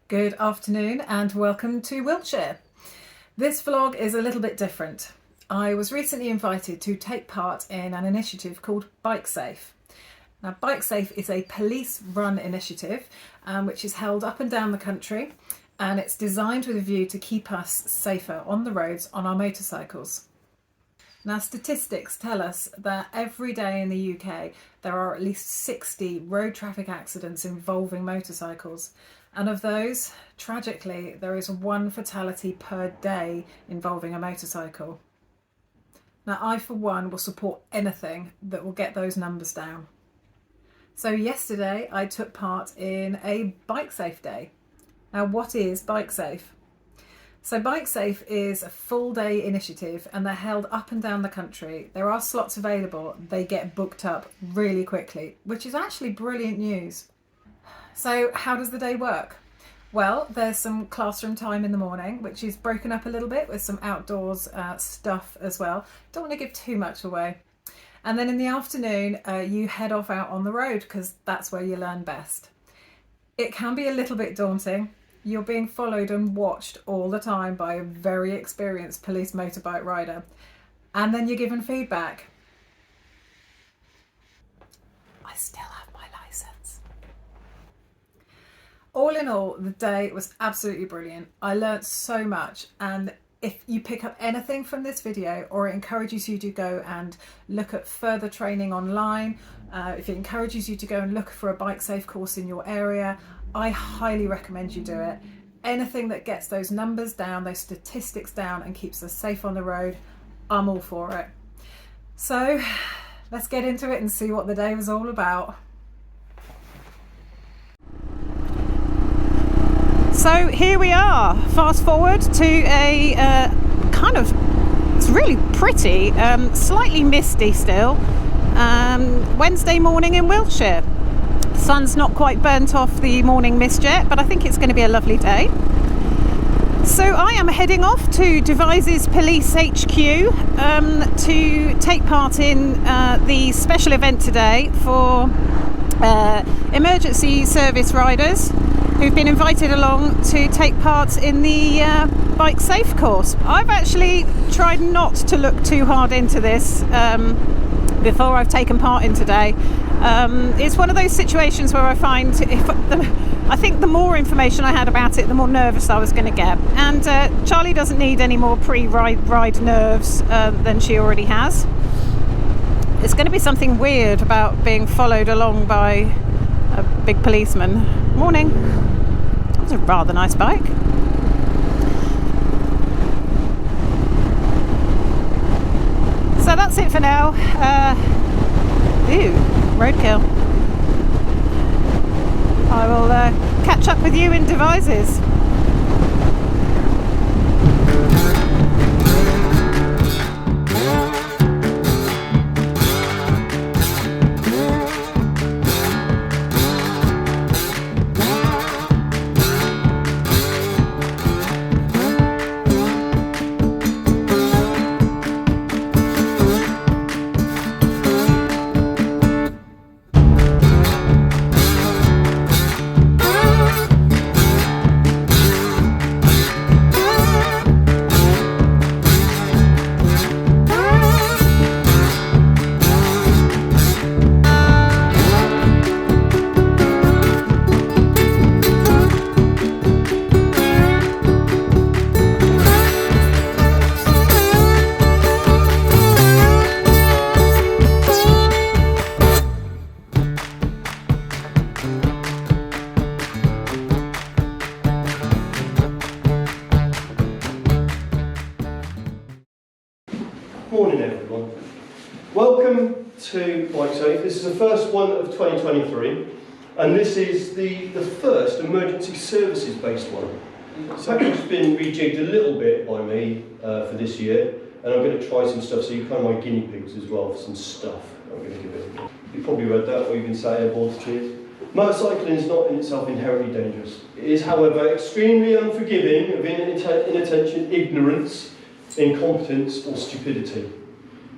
Good afternoon and welcome to Wiltshire. This vlog is a little bit different. I was recently invited to take part in an initiative called Bikesafe. Now, Bikesafe is a police-run initiative which is held up and down the country, and it's designed with a view to keep us safer on the roads on our motorcycles. Now, statistics tell us that every day in the UK there are at least 60 road traffic accidents involving motorcycles, and of those, tragically, there is one fatality per day involving a motorcycle. Now, I for one will support anything that will get those numbers down. So yesterday I took part in a Bikesafe day. Now, what is Bikesafe? So Bikesafe is a full day initiative and they're held up and down the country. There are slots available. They get booked up really quickly, which is actually brilliant news. So how does the day work? Well, there's some classroom time in the morning, which is broken up a little bit with some outdoors stuff as well. Don't want to give too much away. And then in the afternoon, you head off out on the road because that's where you learn best. It can be a little bit daunting. You're being followed and watched all the time by a very experienced police motorbike rider. And then you're given feedback. I still have my license. All in all, the day was absolutely brilliant. I learnt so much, and if you pick up anything from this video, or it encourages you to go and look at further training online, if it encourages you to go and look for a Bikesafe course in your area, I highly recommend you do it. Anything that gets those numbers down, those statistics down, and keeps us safe on the road, I'm all for it. So let's get into it and see what the day was all about. So here we are, fast forward to a it's really pretty, slightly misty still, Wednesday morning in Wiltshire. The sun's not quite burnt off the morning mist yet, but I think it's going to be a lovely day. So I am heading off to Devizes Police HQ to take part in the special event today for emergency service riders who've been invited along to take part in the Bikesafe course. I've actually tried not to look too hard into this before I've taken part in today. It's one of those situations where I find I think the more information I had about it, the more nervous I was going to get. And Charlie doesn't need any more pre-ride nerves than she already has. It's going to be something weird about being followed along by a big policeman. Morning. That's a rather nice bike. So that's it for now. Roadkill. I will catch up with you in Devizes. Morning everyone. Welcome to Bikesafe. This is the first one of 2023 and this is the first emergency services based one. It's actually been rejigged a little bit by me for this year, and I'm going to try some stuff, so you're kind of my guinea pigs as well for some stuff. I'm going to give it. You've probably read that or you've been sat here bored to tears. Motorcycling is not in itself inherently dangerous. It is, however, extremely unforgiving of inattention, ignorance, incompetence or stupidity.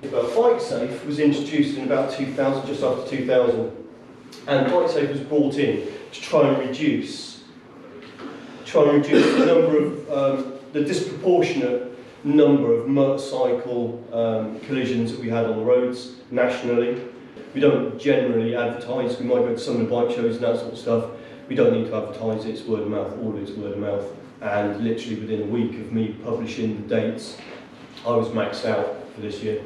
Bikesafe was introduced in about 2000, just after 2000, and Bikesafe was brought in to try and reduce try and reduce the number of, the disproportionate number of motorcycle collisions that we had on the roads nationally. We don't generally advertise. We might go to some of the bike shows and that sort of stuff. We don't need to advertise, it's word of mouth, all of it's word of mouth. And literally within a week of me publishing the dates, I was maxed out for this year.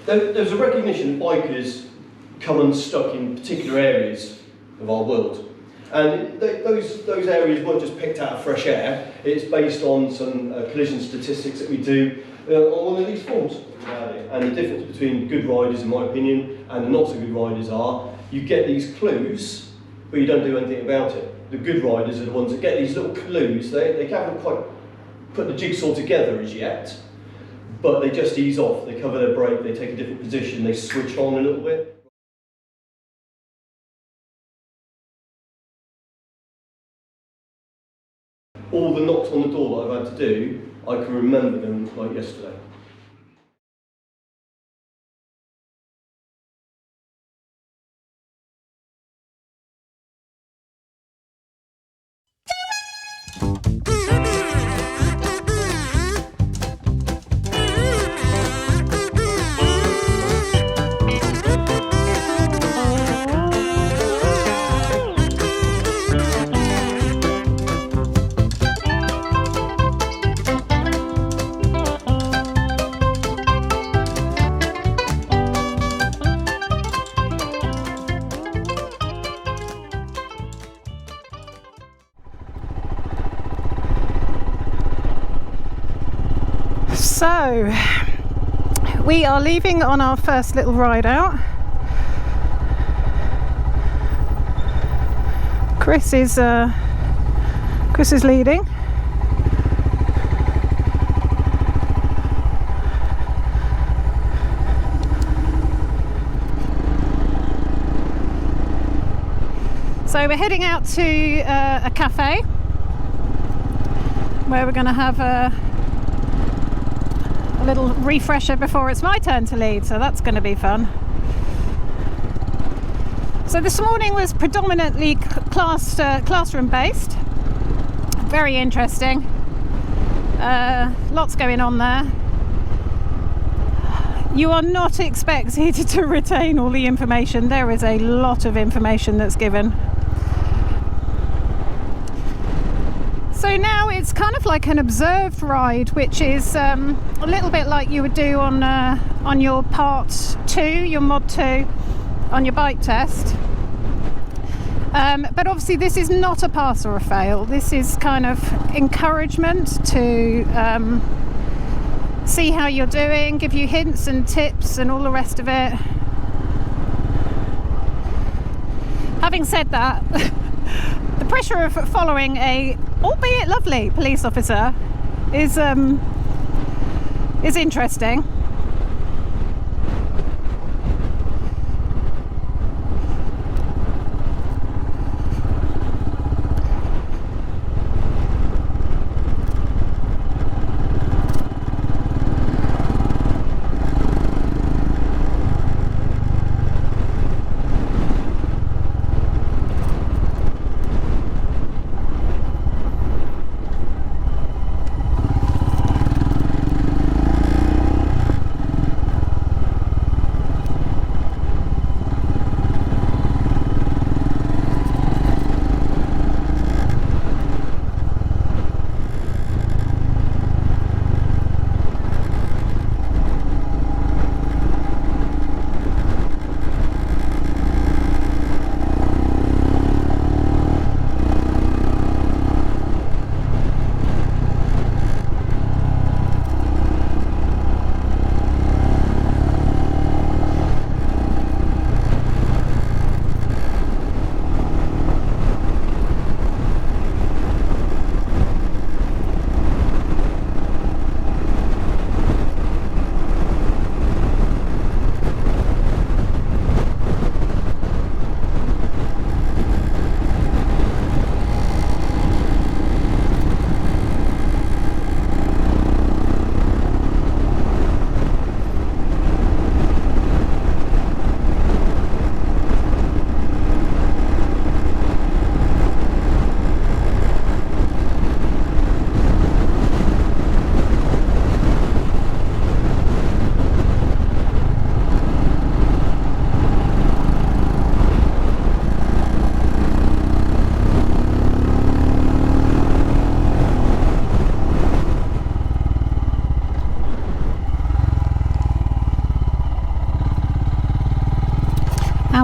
There's a recognition that bikers come unstuck in particular areas of our world. And those areas weren't just picked out of fresh air, it's based on some collision statistics that we do on one of these forms. And the difference between good riders, in my opinion, and the not so good riders are, you get these clues, but you don't do anything about it. The good riders are the ones that get these little clues. They haven't quite put the jigsaw together as yet, but they just ease off. They cover their brake, they take a different position, they switch on a little bit. All the knocks on the door that I've had to do, I can remember them like yesterday. So, we are leaving on our first little ride out. Chris is leading. So we're heading out to a cafe where we're going to have a little refresher before it's my turn to lead, so that's going to be fun. So this morning was predominantly classroom based, very interesting, lots going on there. You are not expected to retain all the information. There is a lot of information that's given. So now it's kind of like an observed ride, which is a little bit like you would do on your Part 2, your Mod 2, on your bike test. But obviously this is not a pass or a fail. This is kind of encouragement to see how you're doing, give you hints and tips and all the rest of it. Having said that, the pressure of following a, albeit lovely, police officer is interesting.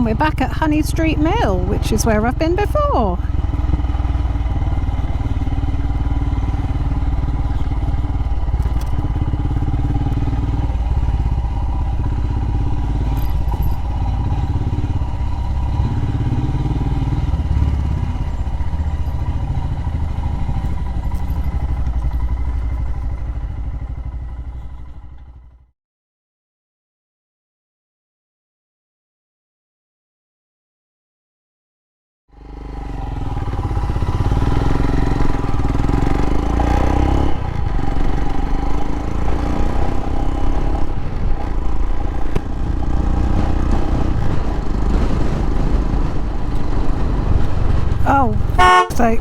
we're back at Honey Street Mill, which is where I've been before. Oh, sake.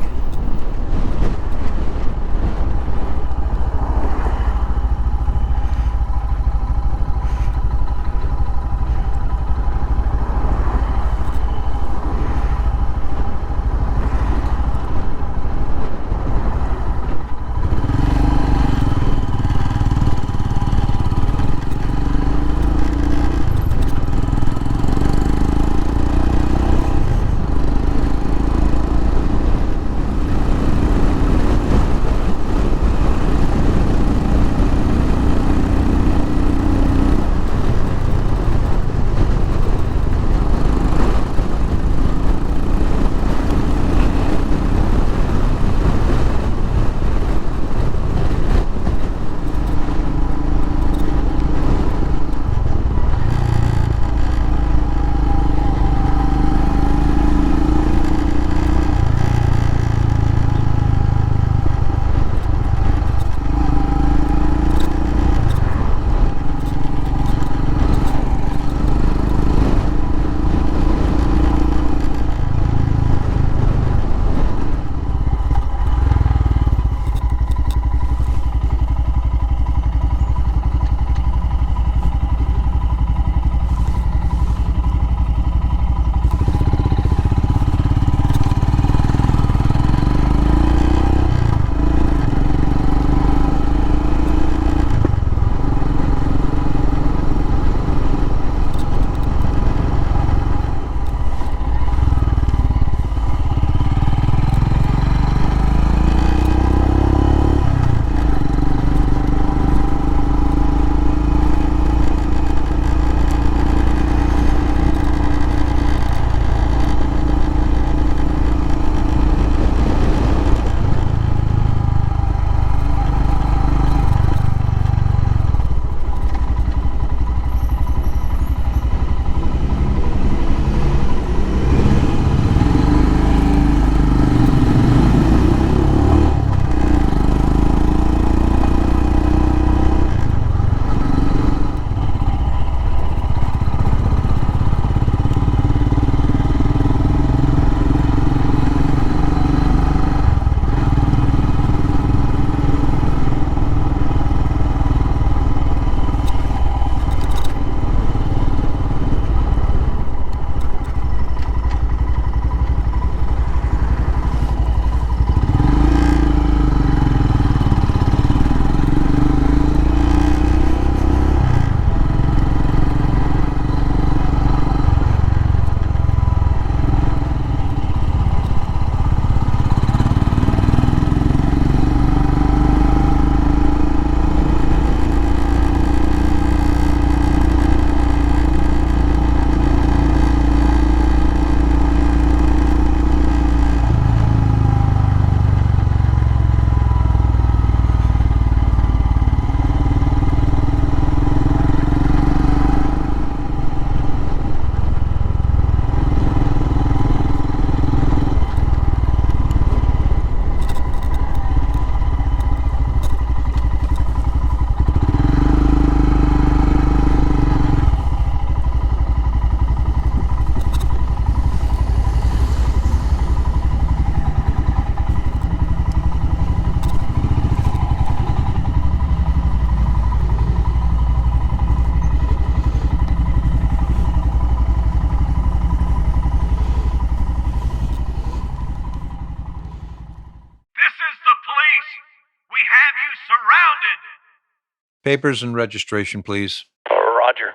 Papers and registration, please. Roger.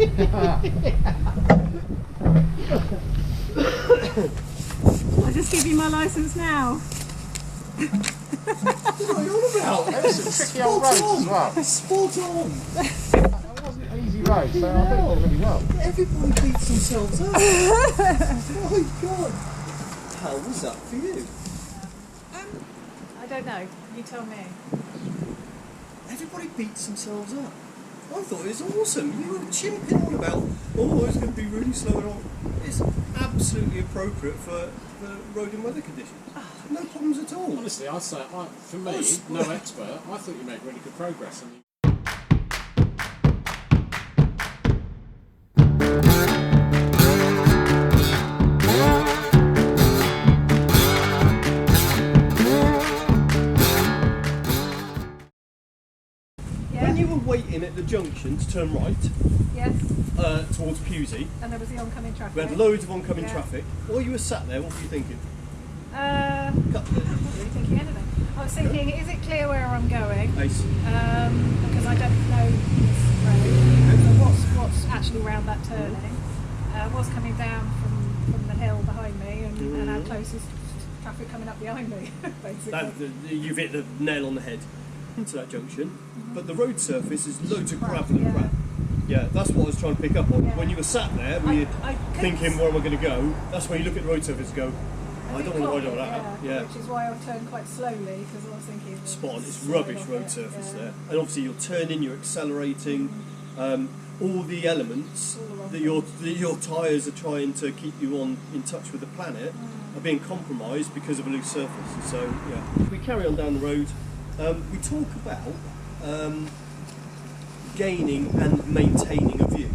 I'll just give you my licence now. What are you on about? There's some tricky old roads as well. Spot on. That wasn't an easy road, so I think it went really well. Everybody beats themselves up. My God. How was that for you? I don't know. You tell me. Everybody beats themselves up. I thought it was awesome. You were chimping on about, oh, it's going to be really slow and all. It's absolutely appropriate for road and weather conditions. No problems at all. Honestly, I'd say, for me, no expert, I thought you made really good progress. When you were waiting at the junction to turn right Yes. towards Pusey, And there was the oncoming traffic. we had loads of oncoming Yeah. traffic. While you were sat there, what were you thinking? I'm not really thinking anything. I was thinking, is it clear where I'm going? Ace. Because I don't know this road. So what's actually round that turning? What's coming down from the hill behind me, and how close is traffic coming up behind me, basically. You've hit the nail on the head to that junction. But the road surface is loads of gravel and crap. Yeah, that's what I was trying to pick up on. Yeah. When you were sat there, were you thinking, where am I going to go? That's when you look at the road surface and go, I don't want to ride on that. Yeah. Which is why I turned quite slowly, because I was thinking... Spot on, it's rubbish road surface there. And obviously you're turning, you're accelerating, all the elements that your tyres are trying to keep you in touch with the planet are being compromised because of a loose surface. So yeah, we carry on down the road. We talk about gaining and maintaining a view.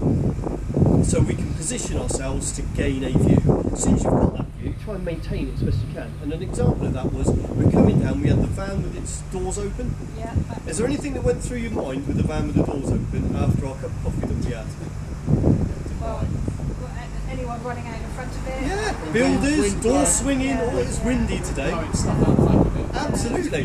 So we can position ourselves to gain a view. As soon as you've got that view, try and maintain it as best you can. And an example of that was, we're coming down, we had the van with its doors open. Yeah. Is there anything that went through your mind with the van with the doors open after our cup of coffee that we had? Well, anyone running out in front of it? Yeah, builders, doors swinging, oh, it's windy today. Absolutely.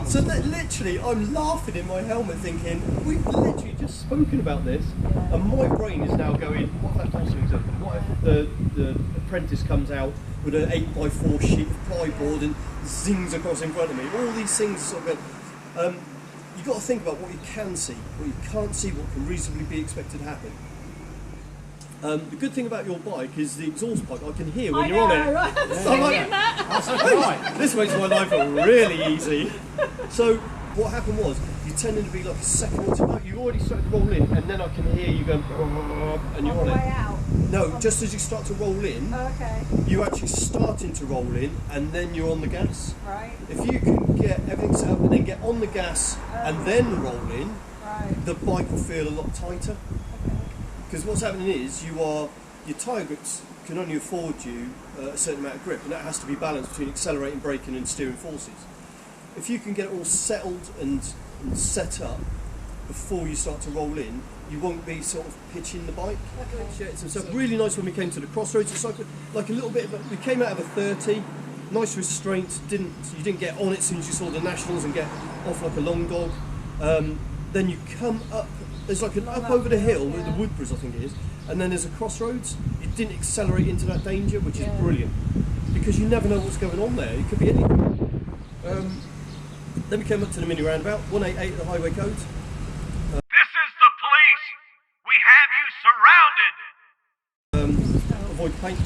So that literally, I'm laughing in my helmet thinking, we've literally just spoken about this, and my brain is now going, what if that door swings open? What if the apprentice comes out with an 8x4 sheet of plyboard and zings across in front of me? All these things sort of go, you've got to think about what you can see, what you can't see, what can reasonably be expected to happen. The good thing about your bike is the exhaust pipe. I can hear when you're on it. So I'm like, hey, this makes my life really easy. So what happened was, you tended to be like a second or two. Like you already started to roll in, and then I can hear you going, and you're on on the way it. out. No, just as you start to roll in, Okay. you're actually starting to roll in, and then you're on the gas. Right. If you can get everything set up and then get on the gas and then roll in, the bike will feel a lot tighter. Because what's happening is your tyre grips can only afford you a certain amount of grip, and that has to be balanced between accelerating, braking and steering forces. If you can get it all settled and set up before you start to roll in, you won't be sort of pitching the bike. Okay. So really nice when we came to the crossroads. It's like a little bit of we came out of a 30, nice restraint. You didn't get on it as soon as you saw the Nationals and get off like a long dog. Then you come up. There's like an up over the hill, the Woodbridge I think it is, and then there's a crossroads. You didn't accelerate into that danger, which is brilliant, because you never know what's going on there. It could be anything. Then we came up to the mini roundabout, 188 of the highway code. This is the police! We have you surrounded! Avoid paint.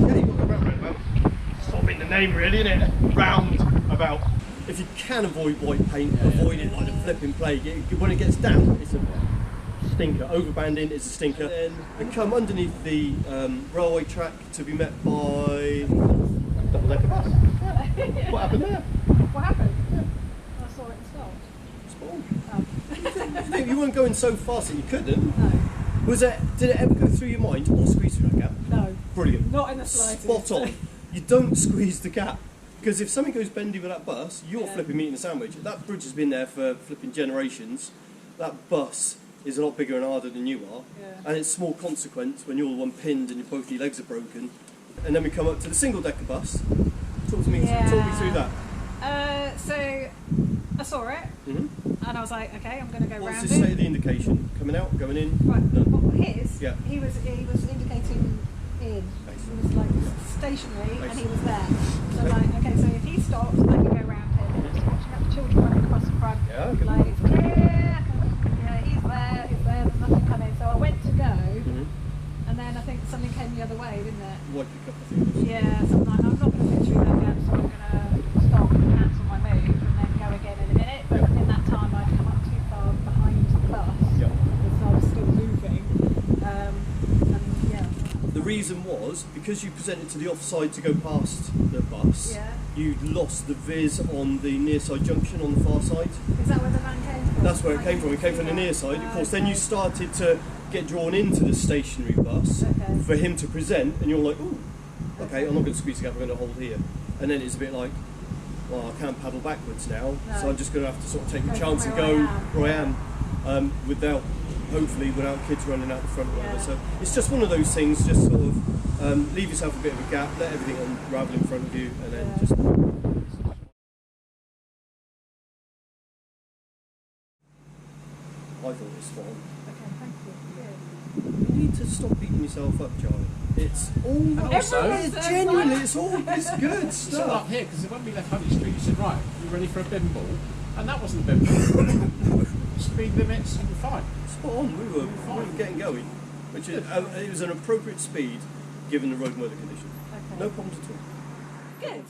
Yeah, you've got to go roundabout. Stop in the name really, isn't it? Roundabout. If you can avoid white paint, avoid it like a flipping plague. When it gets damp, it's a stinker. Overbanding is a stinker. Then we come underneath the railway track to be met by double-decker bus. What happened there? What happened? I saw it and stopped. You weren't going so fast that you couldn't. No. Did it ever go through your mind or squeeze through that gap? No. Brilliant. Not in the slightest. Spot on. You don't squeeze the gap. Because if something goes bendy with that bus, you're flipping meat in a sandwich. That bridge has been there for flipping generations. That bus is a lot bigger and harder than you are. Yeah. And it's small consequence when you're the one pinned and both your legs are broken. And then we come up to the single-decker bus. Talk me through that. So I saw it, and I was like, okay, I'm going to go What's round this say it. of the indication? Coming out, going in? Right, No. well, his, Yeah. he was indicating in. He was like stationary, and he was there. So like, okay, so if he stopped, I can go round him. Just watching out the children running across the front. Yeah, okay. Like, it's clear. Yeah, he's there. There's nothing coming. So I went to go, and then I think something came the other way, didn't it? Wipe your cup of things. Yeah, something like, I'm not going to put through that yet, so I'm going to stop and cancel my move and then go again in a minute. But in that time, I'd come up too far behind the bus Yeah. because I was still moving. And yeah. The reason was because you presented to the offside to go past the bus. Yeah. You lost the vis on the near side junction on the far side. Is that where the van came from? That's where it came from. It came from the near side. Of course, then you started to get drawn into the stationary bus for him to present, and you're like, ooh, okay, I'm not going to squeeze the gap, I'm going to hold here. And then it's a bit like, well, I can't paddle backwards now, so I'm just going to have to sort of take a chance and go where I am, hopefully without kids running out the front or whatever. So it's just one of those things, just sort of leave yourself a bit of a gap, let everything unravel in front of you, and then just... I thought it was spot on. Okay, thank you. You need to stop beating yourself up, Charlie. It's all genuinely, it's good It's all stuff. up here, because when we left Honey Street, you said, right, you ready for a bimble? And that wasn't a bimble. Speed limits, you were fine. Spot on. We were getting going, which is, it was an appropriate speed given the road weather conditions. Okay. No problems at all. Good.